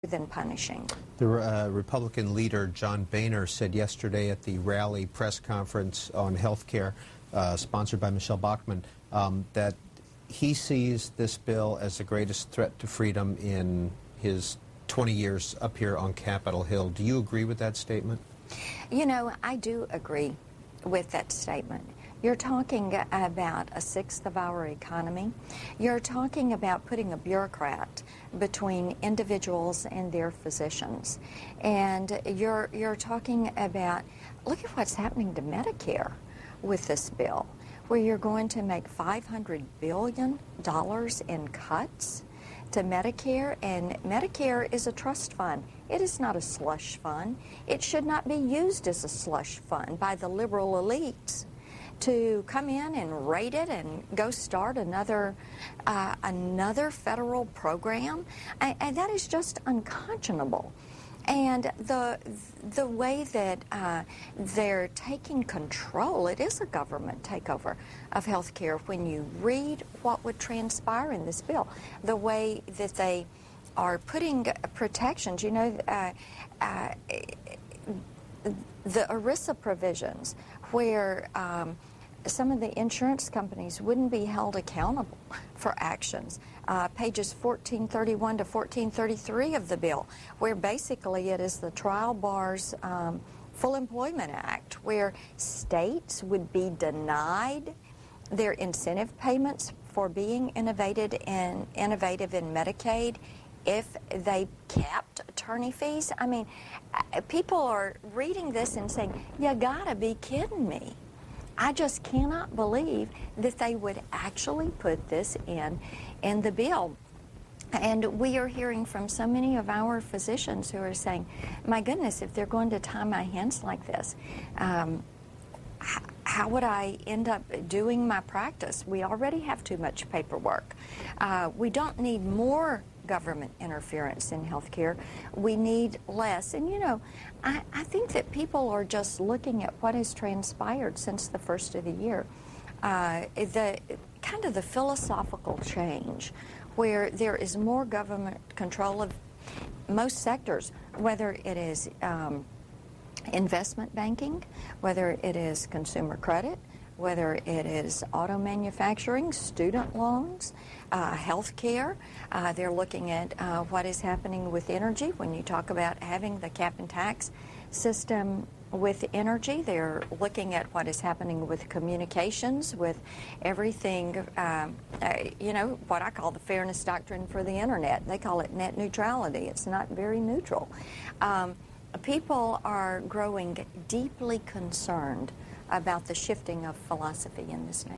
than punishing. The Republican leader, John Boehner, said yesterday at the rally press conference on health care, sponsored by Michelle Bachmann, that he sees this bill as the greatest threat to freedom in his 20 years up here on Capitol Hill. Do you agree with that statement? You know, I do agree with that statement. You're talking about a sixth of our economy. You're talking about putting a bureaucrat between individuals and their physicians. And you're talking about, look at what's happening to Medicare with this bill, where you're going to make $500 billion in cuts to Medicare, and Medicare is a trust fund. It is not a slush fund. It should not be used as a slush fund by the liberal elites to come in and raid it and go start another federal program. And that is just unconscionable. And the way that they're taking control, it is a government takeover of health care. When you read what would transpire in this bill, the way that they are putting protections, you know, the ERISA provisions, where some of the insurance companies wouldn't be held accountable for actions. Pages 1431 to 1433 of the bill, where basically it is the Trial Bars Full Employment Act, where states would be denied their incentive payments for being innovative in Medicaid if they kept attorney fees. I mean, people are reading this and saying, you gotta be kidding me. I just cannot believe that they would actually put this in the bill. And we are hearing from so many of our physicians who are saying, my goodness, if they're going to tie my hands like this, how would I end up doing my practice? We already have too much paperwork. We don't need more government interference in healthcare. We need less. And you know, I think that people are just looking at what has transpired since the first of the year. The kind of the philosophical change where there is more government control of most sectors, whether it is investment banking, whether it is consumer credit, whether it is auto manufacturing, student loans, health care. They're looking at what is happening with energy. When you talk about having the cap and tax system with energy, they're looking at what is happening with communications, with everything, you know, what I call the fairness doctrine for the internet. They call it net neutrality. It's not very neutral. People are growing deeply concerned about the shifting of philosophy in this nation.